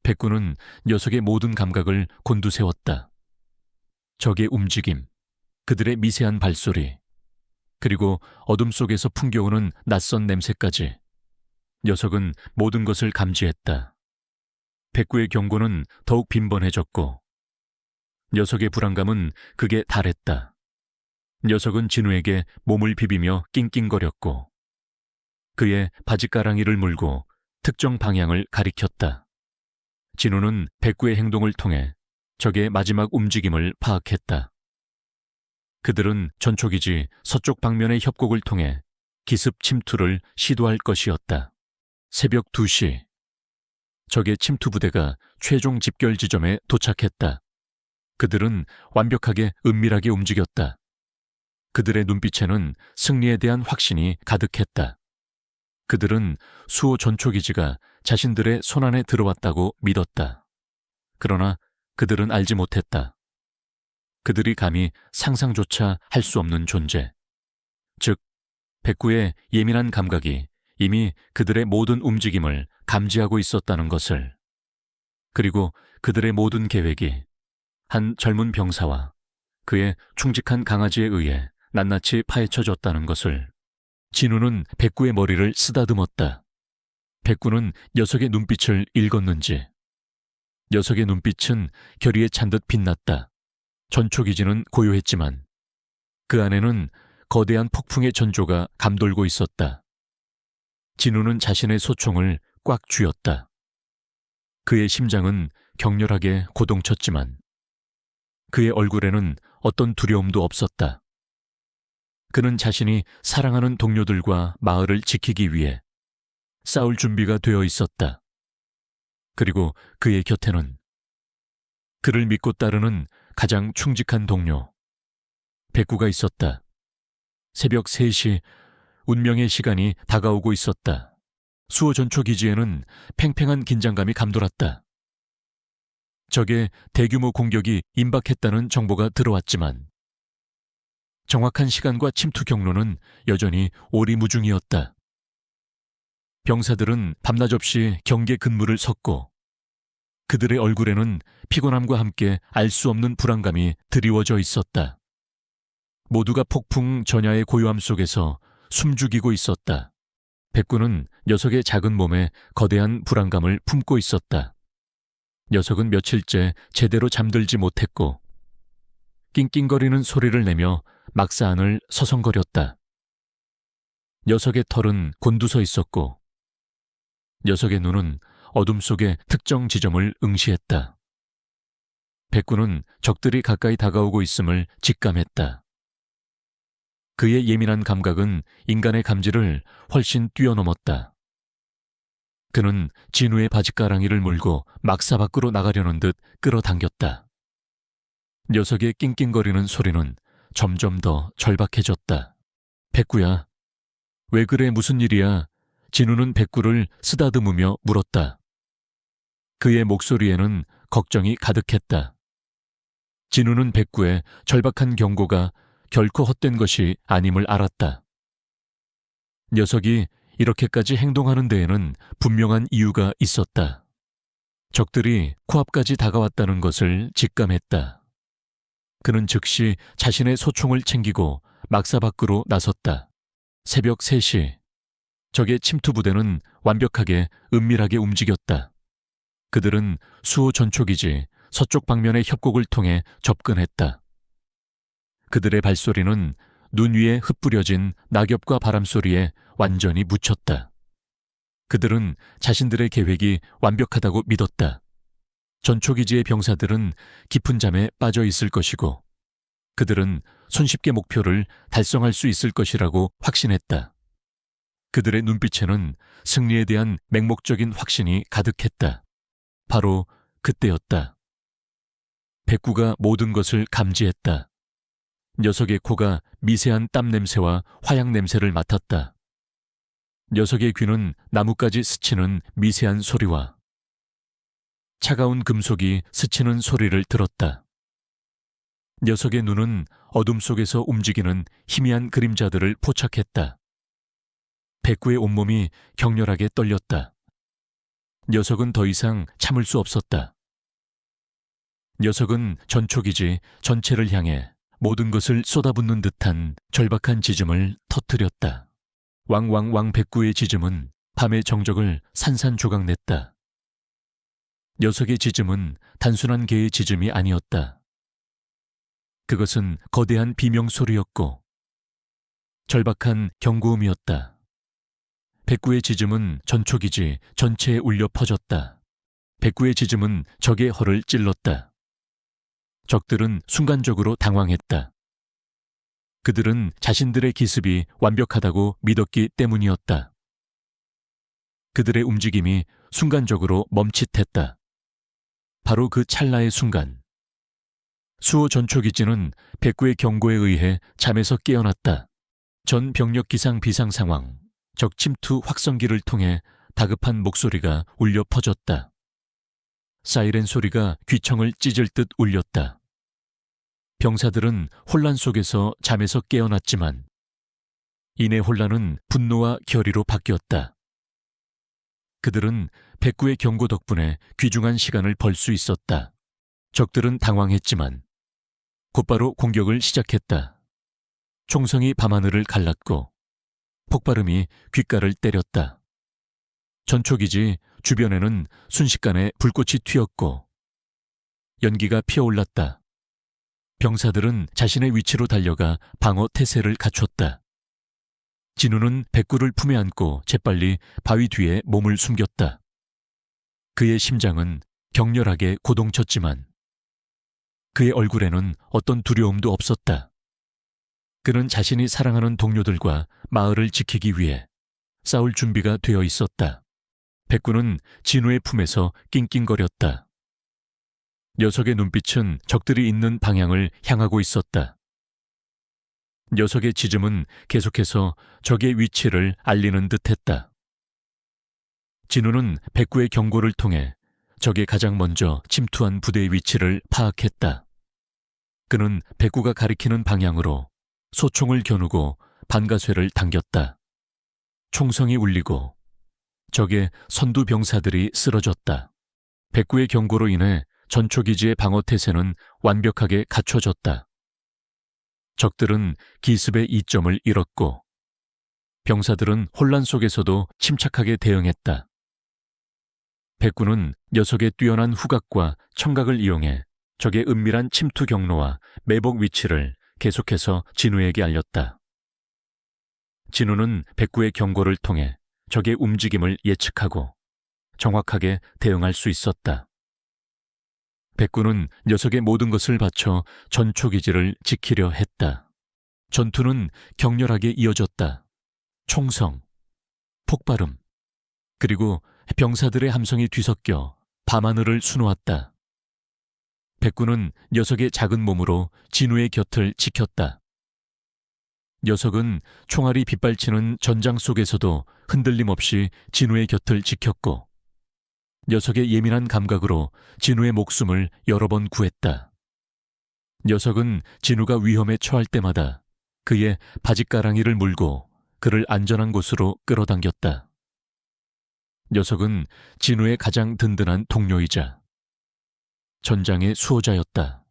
백구는 녀석의 모든 감각을 곤두세웠다. 적의 움직임, 그들의 미세한 발소리, 그리고 어둠 속에서 풍겨오는 낯선 냄새까지 녀석은 모든 것을 감지했다. 백구의 경고는 더욱 빈번해졌고 녀석의 불안감은 극에 달했다. 녀석은 진우에게 몸을 비비며 낑낑거렸고 그의 바지가랑이를 물고 특정 방향을 가리켰다. 진우는 백구의 행동을 통해 적의 마지막 움직임을 파악했다. 그들은 전초기지 서쪽 방면의 협곡을 통해 기습 침투를 시도할 것이었다. 새벽 2시, 적의 침투 부대가 최종 집결 지점에 도착했다. 그들은 완벽하게 은밀하게 움직였다. 그들의 눈빛에는 승리에 대한 확신이 가득했다. 그들은 수호 전초기지가 자신들의 손안에 들어왔다고 믿었다. 그러나 그들은 알지 못했다. 그들이 감히 상상조차 할 수 없는 존재, 즉 백구의 예민한 감각이 이미 그들의 모든 움직임을 감지하고 있었다는 것을, 그리고 그들의 모든 계획이 한 젊은 병사와 그의 충직한 강아지에 의해 낱낱이 파헤쳐졌다는 것을. 진우는 백구의 머리를 쓰다듬었다. 백구는 녀석의 눈빛을 읽었는지. 녀석의 눈빛은 결의에 찬 듯 빛났다. 전초기지는 고요했지만 그 안에는 거대한 폭풍의 전조가 감돌고 있었다. 진우는 자신의 소총을 꽉 쥐었다. 그의 심장은 격렬하게 고동쳤지만 그의 얼굴에는 어떤 두려움도 없었다. 그는 자신이 사랑하는 동료들과 마을을 지키기 위해 싸울 준비가 되어 있었다. 그리고 그의 곁에는 그를 믿고 따르는 가장 충직한 동료, 백구가 있었다. 새벽 3시, 운명의 시간이 다가오고 있었다. 수호 전초기지에는 팽팽한 긴장감이 감돌았다. 적의 대규모 공격이 임박했다는 정보가 들어왔지만 정확한 시간과 침투 경로는 여전히 오리무중이었다. 병사들은 밤낮 없이 경계 근무를 섰고 그들의 얼굴에는 피곤함과 함께 알 수 없는 불안감이 드리워져 있었다. 모두가 폭풍 전야의 고요함 속에서 숨죽이고 있었다. 백구는 녀석의 작은 몸에 거대한 불안감을 품고 있었다. 녀석은 며칠째 제대로 잠들지 못했고 낑낑거리는 소리를 내며 막사 안을 서성거렸다. 녀석의 털은 곤두서 있었고 녀석의 눈은 어둠 속의 특정 지점을 응시했다. 백구는 적들이 가까이 다가오고 있음을 직감했다. 그의 예민한 감각은 인간의 감지를 훨씬 뛰어넘었다. 그는 진우의 바지가랑이를 물고 막사 밖으로 나가려는 듯 끌어당겼다. 녀석의 낑낑거리는 소리는 점점 더 절박해졌다. 백구야, 왜 그래, 무슨 일이야? 진우는 백구를 쓰다듬으며 물었다. 그의 목소리에는 걱정이 가득했다. 진우는 백구의 절박한 경고가 결코 헛된 것이 아님을 알았다. 녀석이 이렇게까지 행동하는 데에는 분명한 이유가 있었다. 적들이 코앞까지 다가왔다는 것을 직감했다. 그는 즉시 자신의 소총을 챙기고 막사 밖으로 나섰다. 새벽 3시, 적의 침투 부대는 완벽하게 은밀하게 움직였다. 그들은 수호 전초기지 서쪽 방면의 협곡을 통해 접근했다. 그들의 발소리는 눈 위에 흩뿌려진 낙엽과 바람소리에 완전히 묻혔다. 그들은 자신들의 계획이 완벽하다고 믿었다. 전초기지의 병사들은 깊은 잠에 빠져 있을 것이고 그들은 손쉽게 목표를 달성할 수 있을 것이라고 확신했다. 그들의 눈빛에는 승리에 대한 맹목적인 확신이 가득했다. 바로 그때였다. 백구가 모든 것을 감지했다. 녀석의 코가 미세한 땀 냄새와 화약 냄새를 맡았다. 녀석의 귀는 나뭇가지 스치는 미세한 소리와 차가운 금속이 스치는 소리를 들었다. 녀석의 눈은 어둠 속에서 움직이는 희미한 그림자들을 포착했다. 백구의 온몸이 격렬하게 떨렸다. 녀석은 더 이상 참을 수 없었다. 녀석은 전초기지 전체를 향해 모든 것을 쏟아붓는 듯한 절박한 짖음을 터뜨렸다. 왕왕왕 백구의 짖음은 밤의 정적을 산산조각냈다. 녀석의 짖음은 단순한 개의 짖음이 아니었다. 그것은 거대한 비명소리였고 절박한 경고음이었다. 백구의 짖음은 전초기지 전체에 울려 퍼졌다. 백구의 짖음은 적의 허를 찔렀다. 적들은 순간적으로 당황했다. 그들은 자신들의 기습이 완벽하다고 믿었기 때문이었다. 그들의 움직임이 순간적으로 멈칫했다. 바로 그 찰나의 순간, 수호 전초기지는 백구의 경고에 의해 잠에서 깨어났다. 전 병력 기상 비상 상황, 적 침투 확성기를 통해 다급한 목소리가 울려 퍼졌다. 사이렌 소리가 귀청을 찢을 듯 울렸다. 병사들은 혼란 속에서 잠에서 깨어났지만 이내 혼란은 분노와 결의로 바뀌었다. 그들은 백구의 경고 덕분에 귀중한 시간을 벌 수 있었다. 적들은 당황했지만 곧바로 공격을 시작했다. 총성이 밤하늘을 갈랐고 폭발음이 귓가를 때렸다. 전초기지 주변에는 순식간에 불꽃이 튀었고 연기가 피어올랐다. 병사들은 자신의 위치로 달려가 방어 태세를 갖췄다. 진우는 백구를 품에 안고 재빨리 바위 뒤에 몸을 숨겼다. 그의 심장은 격렬하게 고동쳤지만 그의 얼굴에는 어떤 두려움도 없었다. 그는 자신이 사랑하는 동료들과 마을을 지키기 위해 싸울 준비가 되어 있었다. 백구는 진우의 품에서 낑낑거렸다. 녀석의 눈빛은 적들이 있는 방향을 향하고 있었다. 녀석의 짖음은 계속해서 적의 위치를 알리는 듯했다. 진우는 백구의 경고를 통해 적의 가장 먼저 침투한 부대의 위치를 파악했다. 그는 백구가 가리키는 방향으로 소총을 겨누고 반가쇠를 당겼다. 총성이 울리고 적의 선두 병사들이 쓰러졌다. 백구의 경고로 인해 전초기지의 방어 태세는 완벽하게 갖춰졌다. 적들은 기습의 이점을 잃었고 병사들은 혼란 속에서도 침착하게 대응했다. 백구는 녀석의 뛰어난 후각과 청각을 이용해 적의 은밀한 침투 경로와 매복 위치를 계속해서 진우에게 알렸다. 진우는 백구의 경고를 통해 적의 움직임을 예측하고 정확하게 대응할 수 있었다. 백구는 녀석의 모든 것을 바쳐 전초기지를 지키려 했다. 전투는 격렬하게 이어졌다. 총성, 폭발음, 그리고 병사들의 함성이 뒤섞여 밤하늘을 수놓았다. 백구는 녀석의 작은 몸으로 진우의 곁을 지켰다. 녀석은 총알이 빗발치는 전장 속에서도 흔들림 없이 진우의 곁을 지켰고 녀석의 예민한 감각으로 진우의 목숨을 여러 번 구했다. 녀석은 진우가 위험에 처할 때마다 그의 바짓가랑이를 물고 그를 안전한 곳으로 끌어당겼다. 녀석은 진우의 가장 든든한 동료이자 전장의 수호자였다.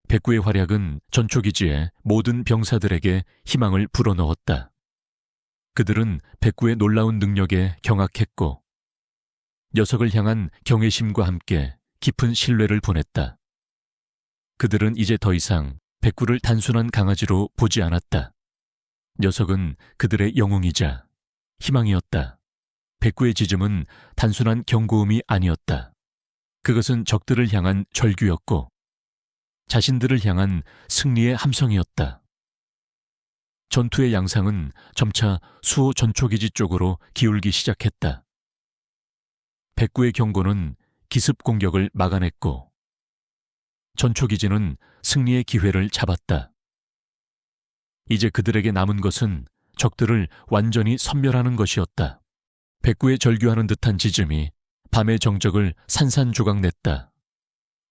백구의 활약은 전초기지의 모든 병사들에게 희망을 불어넣었다. 그들은 백구의 놀라운 능력에 경악했고 녀석을 향한 경외심과 함께 깊은 신뢰를 보냈다. 그들은 이제 더 이상 백구를 단순한 강아지로 보지 않았다. 녀석은 그들의 영웅이자 희망이었다. 백구의 짖음은 단순한 경고음이 아니었다. 그것은 적들을 향한 절규였고 자신들을 향한 승리의 함성이었다. 전투의 양상은 점차 수호 전초기지 쪽으로 기울기 시작했다. 백구의 경고는 기습 공격을 막아냈고 전초기지는 승리의 기회를 잡았다. 이제 그들에게 남은 것은 적들을 완전히 섬멸하는 것이었다. 백구에 절규하는 듯한 짖음이 밤의 정적을 산산조각냈다.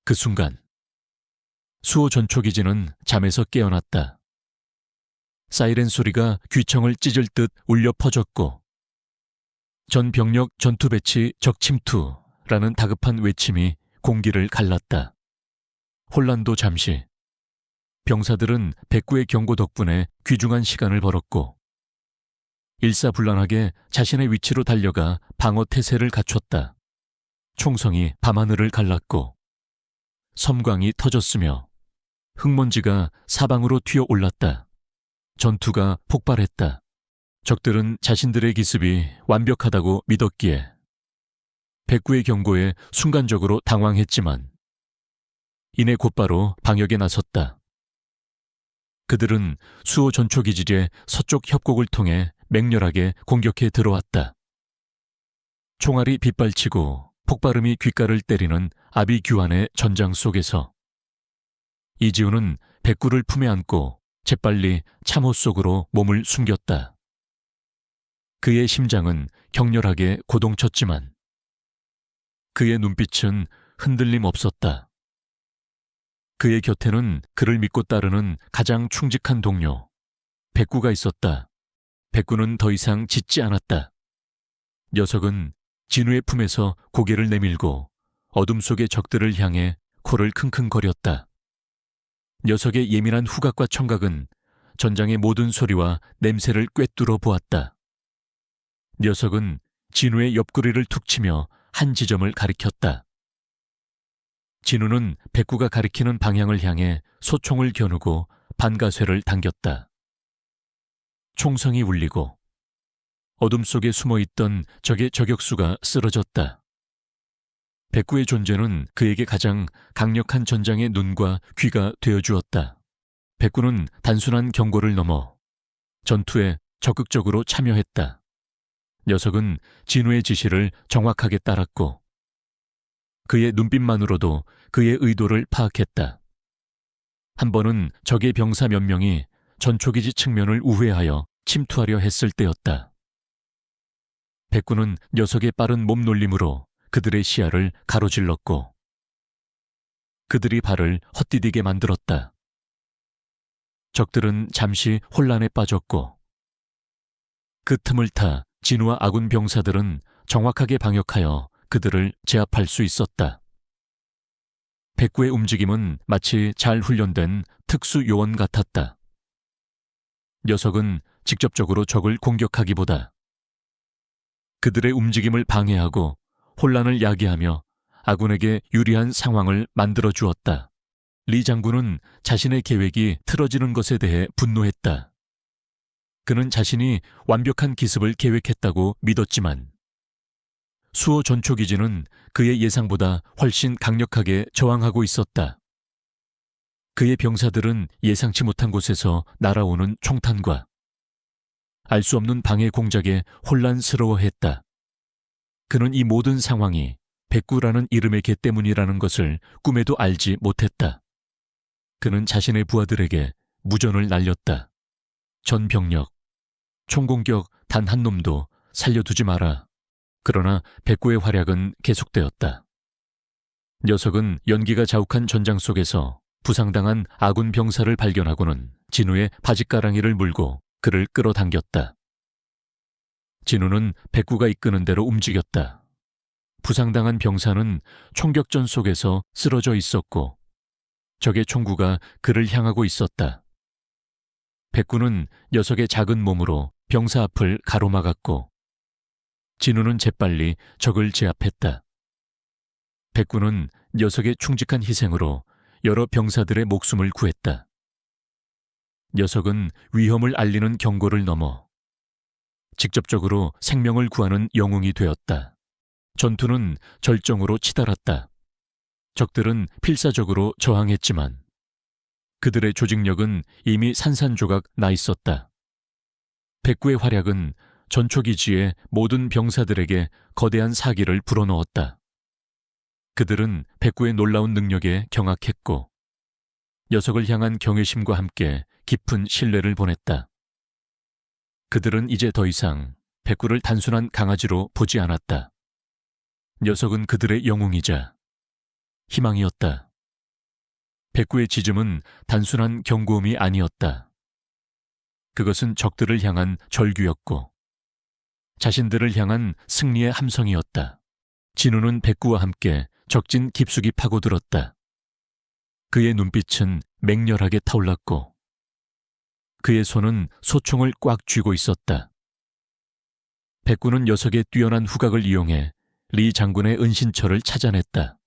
그 순간 수호 전초기지는 잠에서 깨어났다. 사이렌 소리가 귀청을 찢을 듯 울려 퍼졌고 전 병력 전투 배치 적 침투라는 다급한 외침이 공기를 갈랐다. 혼란도 잠시. 병사들은 백구의 경고 덕분에 귀중한 시간을 벌었고 일사불란하게 자신의 위치로 달려가 방어 태세를 갖췄다. 총성이 밤하늘을 갈랐고 섬광이 터졌으며 흙먼지가 사방으로 튀어올랐다. 전투가 폭발했다. 적들은 자신들의 기습이 완벽하다고 믿었기에 백구의 경고에 순간적으로 당황했지만 이내 곧바로 방역에 나섰다. 그들은 수호 전초기지의 서쪽 협곡을 통해 맹렬하게 공격해 들어왔다. 총알이 빗발치고 폭발음이 귓가를 때리는 아비규환의 전장 속에서 이지훈은 백구를 품에 안고 재빨리 참호 속으로 몸을 숨겼다. 그의 심장은 격렬하게 고동쳤지만 그의 눈빛은 흔들림 없었다. 그의 곁에는 그를 믿고 따르는 가장 충직한 동료 백구가 있었다. 백구는 더 이상 짖지 않았다. 녀석은 진우의 품에서 고개를 내밀고 어둠 속의 적들을 향해 코를 킁킁거렸다. 녀석의 예민한 후각과 청각은 전장의 모든 소리와 냄새를 꿰뚫어 보았다. 녀석은 진우의 옆구리를 툭 치며 한 지점을 가리켰다. 진우는 백구가 가리키는 방향을 향해 소총을 겨누고 반가쇠를 당겼다. 총성이 울리고 어둠 속에 숨어있던 적의 저격수가 쓰러졌다. 백구의 존재는 그에게 가장 강력한 전장의 눈과 귀가 되어주었다. 백구는 단순한 경고를 넘어 전투에 적극적으로 참여했다. 녀석은 진우의 지시를 정확하게 따랐고 그의 눈빛만으로도 그의 의도를 파악했다. 한 번은 적의 병사 몇 명이 전초기지 측면을 우회하여 침투하려 했을 때였다. 백구는 녀석의 빠른 몸놀림으로 그들의 시야를 가로질렀고 그들이 발을 헛디디게 만들었다. 적들은 잠시 혼란에 빠졌고 그 틈을 타 진우와 아군 병사들은 정확하게 방역하여 그들을 제압할 수 있었다. 백구의 움직임은 마치 잘 훈련된 특수 요원 같았다. 녀석은 직접적으로 적을 공격하기보다 그들의 움직임을 방해하고 혼란을 야기하며 아군에게 유리한 상황을 만들어 주었다. 리 장군은 자신의 계획이 틀어지는 것에 대해 분노했다. 그는 자신이 완벽한 기습을 계획했다고 믿었지만 수호 전초기지는 그의 예상보다 훨씬 강력하게 저항하고 있었다. 그의 병사들은 예상치 못한 곳에서 날아오는 총탄과 알 수 없는 방해 공작에 혼란스러워했다. 그는 이 모든 상황이 백구라는 이름의 개 때문이라는 것을 꿈에도 알지 못했다. 그는 자신의 부하들에게 무전을 날렸다. 전 병력, 총공격 단 한 놈도 살려두지 마라. 그러나 백구의 활약은 계속되었다. 녀석은 연기가 자욱한 전장 속에서 부상당한 아군 병사를 발견하고는 진우의 바짓가랑이를 물고 그를 끌어당겼다. 진우는 백구가 이끄는 대로 움직였다. 부상당한 병사는 총격전 속에서 쓰러져 있었고 적의 총구가 그를 향하고 있었다. 백구는 녀석의 작은 몸으로 병사 앞을 가로막았고 진우는 재빨리 적을 제압했다. 백구는 녀석의 충직한 희생으로 여러 병사들의 목숨을 구했다. 녀석은 위험을 알리는 경고를 넘어 직접적으로 생명을 구하는 영웅이 되었다. 전투는 절정으로 치달았다. 적들은 필사적으로 저항했지만 그들의 조직력은 이미 산산조각 나 있었다. 백구의 활약은 전초기지의 모든 병사들에게 거대한 사기를 불어넣었다. 그들은 백구의 놀라운 능력에 경악했고 녀석을 향한 경외심과 함께 깊은 신뢰를 보냈다. 그들은 이제 더 이상 백구를 단순한 강아지로 보지 않았다. 녀석은 그들의 영웅이자 희망이었다. 백구의 짖음은 단순한 경고음이 아니었다. 그것은 적들을 향한 절규였고 자신들을 향한 승리의 함성이었다. 진우는 백구와 함께 적진 깊숙이 파고들었다. 그의 눈빛은 맹렬하게 타올랐고 그의 손은 소총을 꽉 쥐고 있었다. 백구는 녀석의 뛰어난 후각을 이용해 리 장군의 은신처를 찾아냈다.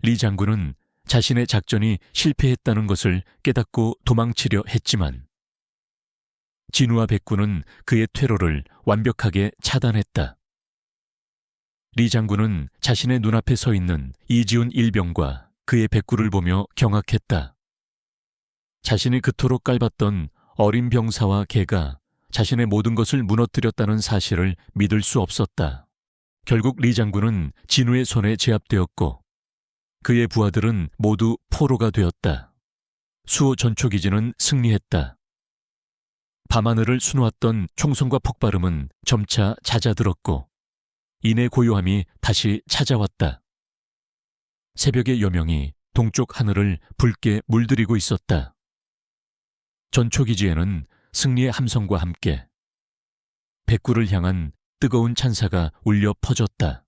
리 장군은 자신의 작전이 실패했다는 것을 깨닫고 도망치려 했지만 진우와 백구는 그의 퇴로를 완벽하게 차단했다. 리 장군은 자신의 눈앞에 서 있는 이지훈 일병과 그의 백구를 보며 경악했다. 자신이 그토록 깔봤던 어린 병사와 개가 자신의 모든 것을 무너뜨렸다는 사실을 믿을 수 없었다. 결국 리 장군은 진우의 손에 제압되었고 그의 부하들은 모두 포로가 되었다. 수호 전초기지는 승리했다. 밤하늘을 수놓았던 총성과 폭발음은 점차 잦아들었고 인의 고요함이 다시 찾아왔다. 새벽의 여명이 동쪽 하늘을 붉게 물들이고 있었다. 전초기지에는 승리의 함성과 함께 백구를 향한 뜨거운 찬사가 울려 퍼졌다.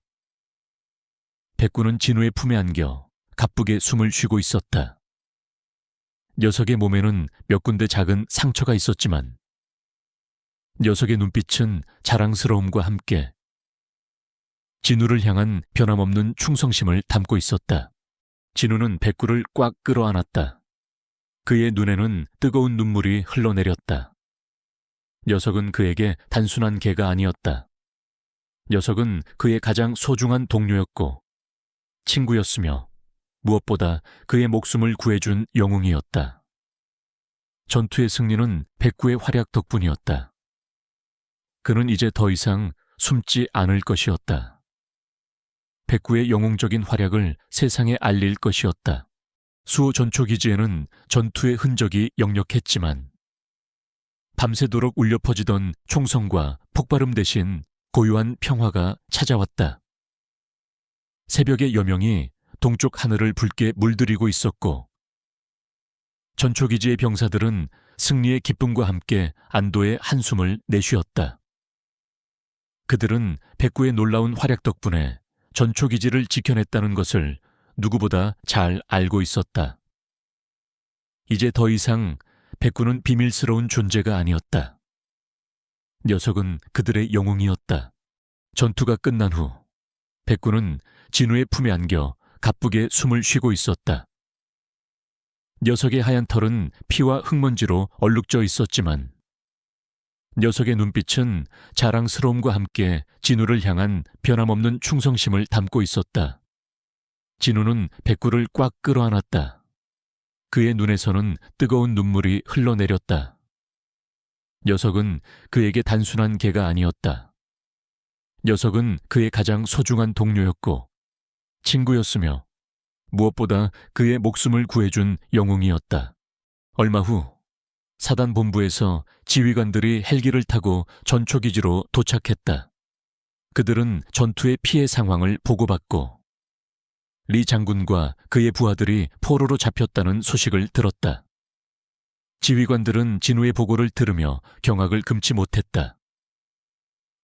백구는 진우의 품에 안겨 가쁘게 숨을 쉬고 있었다. 녀석의 몸에는 몇 군데 작은 상처가 있었지만 녀석의 눈빛은 자랑스러움과 함께 진우를 향한 변함없는 충성심을 담고 있었다. 진우는 백구를 꽉 끌어안았다. 그의 눈에는 뜨거운 눈물이 흘러내렸다. 녀석은 그에게 단순한 개가 아니었다. 녀석은 그의 가장 소중한 동료였고 친구였으며 무엇보다 그의 목숨을 구해준 영웅이었다. 전투의 승리는 백구의 활약 덕분이었다. 그는 이제 더 이상 숨지 않을 것이었다. 백구의 영웅적인 활약을 세상에 알릴 것이었다. 수호 전초기지에는 전투의 흔적이 역력했지만 밤새도록 울려 퍼지던 총성과 폭발음 대신 고요한 평화가 찾아왔다. 새벽의 여명이 동쪽 하늘을 붉게 물들이고 있었고 전초기지의 병사들은 승리의 기쁨과 함께 안도의 한숨을 내쉬었다. 그들은 백구의 놀라운 활약 덕분에 전초기지를 지켜냈다는 것을 누구보다 잘 알고 있었다. 이제 더 이상 백구는 비밀스러운 존재가 아니었다. 녀석은 그들의 영웅이었다. 전투가 끝난 후 백구는 진우의 품에 안겨 가쁘게 숨을 쉬고 있었다. 녀석의 하얀 털은 피와 흙먼지로 얼룩져 있었지만 녀석의 눈빛은 자랑스러움과 함께 진우를 향한 변함없는 충성심을 담고 있었다. 진우는 백구를 꽉 끌어안았다. 그의 눈에서는 뜨거운 눈물이 흘러내렸다. 녀석은 그에게 단순한 개가 아니었다. 녀석은 그의 가장 소중한 동료였고 친구였으며 무엇보다 그의 목숨을 구해준 영웅이었다. 얼마 후 사단 본부에서 지휘관들이 헬기를 타고 전초기지로 도착했다. 그들은 전투의 피해 상황을 보고받고 리 장군과 그의 부하들이 포로로 잡혔다는 소식을 들었다. 지휘관들은 진우의 보고를 들으며 경악을 금치 못했다.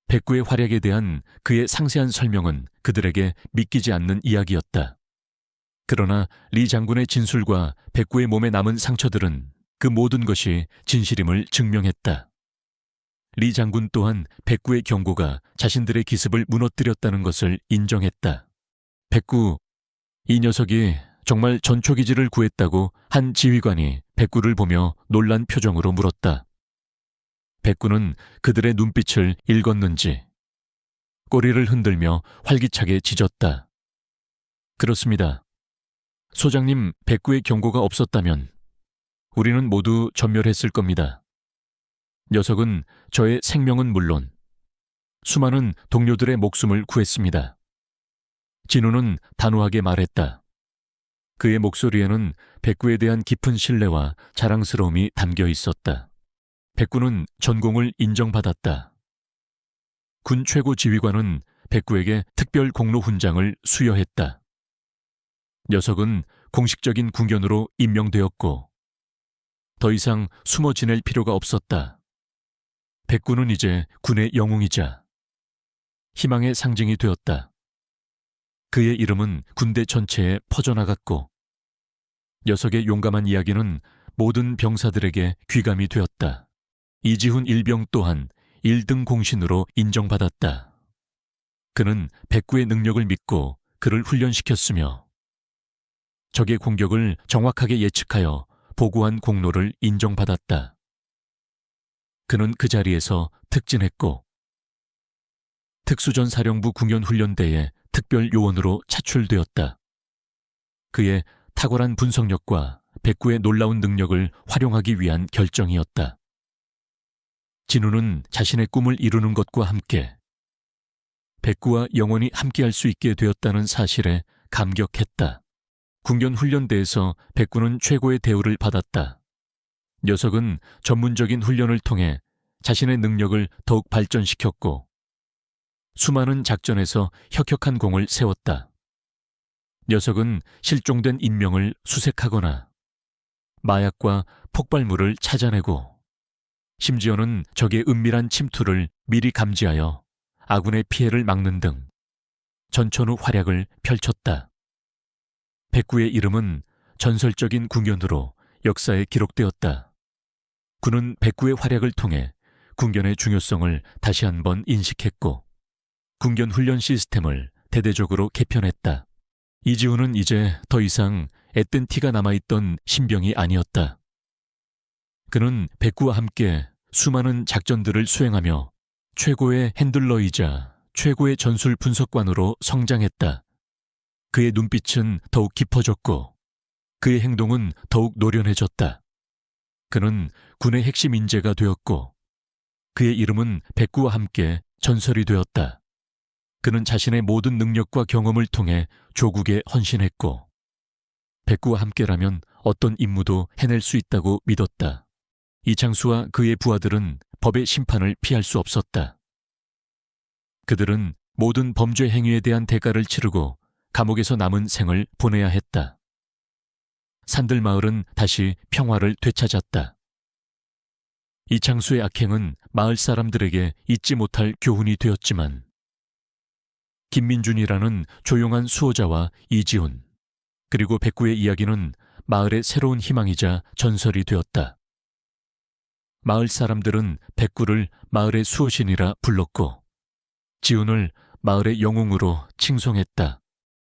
백구의 활약에 대한 그의 상세한 설명은 그들에게 믿기지 않는 이야기였다. 그러나 리 장군의 진술과 백구의 몸에 남은 상처들은 그 모든 것이 진실임을 증명했다. 리 장군 또한 백구의 경고가 자신들의 기습을 무너뜨렸다는 것을 인정했다. 백구, 이 녀석이 정말 전초기지를 구했다고 한 지휘관이 백구를 보며 놀란 표정으로 물었다. 백구는 그들의 눈빛을 읽었는지 꼬리를 흔들며 활기차게 짖었다. 그렇습니다. 소장님, 백구의 경고가 없었다면 우리는 모두 전멸했을 겁니다. 녀석은 저의 생명은 물론 수많은 동료들의 목숨을 구했습니다. 진우는 단호하게 말했다. 그의 목소리에는 백구에 대한 깊은 신뢰와 자랑스러움이 담겨 있었다. 백구는 전공을 인정받았다. 군 최고 지휘관은 백구에게 특별 공로 훈장을 수여했다. 녀석은 공식적인 군견으로 임명되었고 더 이상 숨어 지낼 필요가 없었다. 백구는 이제 군의 영웅이자 희망의 상징이 되었다. 그의 이름은 군대 전체에 퍼져나갔고 녀석의 용감한 이야기는 모든 병사들에게 귀감이 되었다. 이지훈 일병 또한 1등 공신으로 인정받았다. 그는 백구의 능력을 믿고 그를 훈련시켰으며 적의 공격을 정확하게 예측하여 보고한 공로를 인정받았다. 그는 그 자리에서 특진했고 특수전사령부 군견훈련대의 특별 요원으로 차출되었다. 그의 탁월한 분석력과 백구의 놀라운 능력을 활용하기 위한 결정이었다. 진우는 자신의 꿈을 이루는 것과 함께 백구와 영원히 함께할 수 있게 되었다는 사실에 감격했다. 군견훈련대에서 백구는 최고의 대우를 받았다. 녀석은 전문적인 훈련을 통해 자신의 능력을 더욱 발전시켰고 수많은 작전에서 혁혁한 공을 세웠다. 녀석은 실종된 인명을 수색하거나 마약과 폭발물을 찾아내고 심지어는 적의 은밀한 침투를 미리 감지하여 아군의 피해를 막는 등 전천후 활약을 펼쳤다. 백구의 이름은 전설적인 군견으로 역사에 기록되었다. 군은 백구의 활약을 통해 군견의 중요성을 다시 한번 인식했고 군견 훈련 시스템을 대대적으로 개편했다. 이지훈은 이제 더 이상 애뜬 티가 남아있던 신병이 아니었다. 그는 백구와 함께 수많은 작전들을 수행하며 최고의 핸들러이자 최고의 전술 분석관으로 성장했다. 그의 눈빛은 더욱 깊어졌고 그의 행동은 더욱 노련해졌다. 그는 군의 핵심 인재가 되었고 그의 이름은 백구와 함께 전설이 되었다. 그는 자신의 모든 능력과 경험을 통해 조국에 헌신했고 백구와 함께라면 어떤 임무도 해낼 수 있다고 믿었다. 이창수와 그의 부하들은 법의 심판을 피할 수 없었다. 그들은 모든 범죄 행위에 대한 대가를 치르고 감옥에서 남은 생을 보내야 했다. 산들마을은 다시 평화를 되찾았다. 이창수의 악행은 마을 사람들에게 잊지 못할 교훈이 되었지만 김민준이라는 조용한 수호자와 이지훈 그리고 백구의 이야기는 마을의 새로운 희망이자 전설이 되었다. 마을 사람들은 백구를 마을의 수호신이라 불렀고 지훈을 마을의 영웅으로 칭송했다.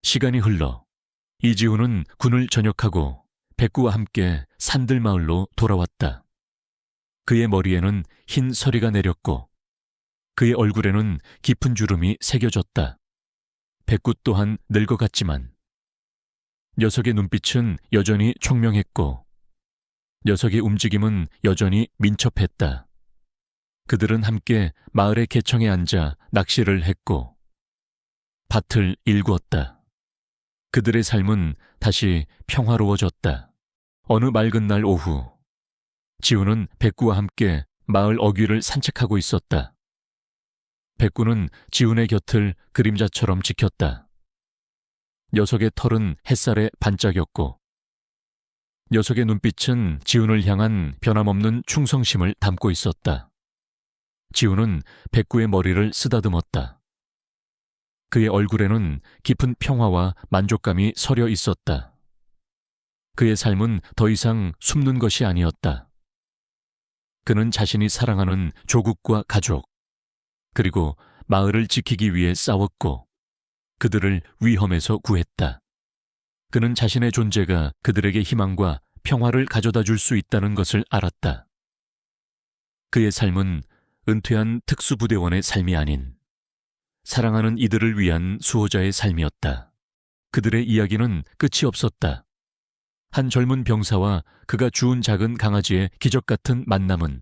시간이 흘러 이지훈은 군을 전역하고 백구와 함께 산들마을로 돌아왔다. 그의 머리에는 흰 서리가 내렸고 그의 얼굴에는 깊은 주름이 새겨졌다. 백구 또한 늙어갔지만 녀석의 눈빛은 여전히 총명했고 녀석의 움직임은 여전히 민첩했다. 그들은 함께 마을의 개청에 앉아 낚시를 했고 밭을 일구었다. 그들의 삶은 다시 평화로워졌다. 어느 맑은 날 오후 지훈은 백구와 함께 마을 어귀를 산책하고 있었다. 백구는 지훈의 곁을 그림자처럼 지켰다. 녀석의 털은 햇살에 반짝였고 녀석의 눈빛은 지훈을 향한 변함없는 충성심을 담고 있었다. 지훈은 백구의 머리를 쓰다듬었다. 그의 얼굴에는 깊은 평화와 만족감이 서려 있었다. 그의 삶은 더 이상 숨는 것이 아니었다. 그는 자신이 사랑하는 조국과 가족, 그리고 마을을 지키기 위해 싸웠고 그들을 위험에서 구했다. 그는 자신의 존재가 그들에게 희망과 평화를 가져다 줄 수 있다는 것을 알았다. 그의 삶은 은퇴한 특수부대원의 삶이 아닌 사랑하는 이들을 위한 수호자의 삶이었다. 그들의 이야기는 끝이 없었다. 한 젊은 병사와 그가 주운 작은 강아지의 기적 같은 만남은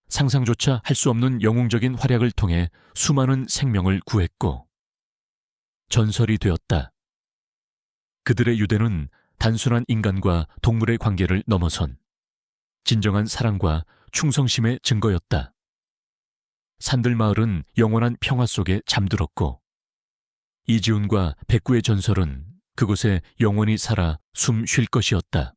상상조차 할 수 없는 영웅적인 활약을 통해 수많은 생명을 구했고 전설이 되었다. 그들의 유대는 단순한 인간과 동물의 관계를 넘어선 진정한 사랑과 충성심의 증거였다. 산들마을은 영원한 평화 속에 잠들었고 이지훈과 백구의 전설은 그곳에 영원히 살아 숨 쉴 것이었다.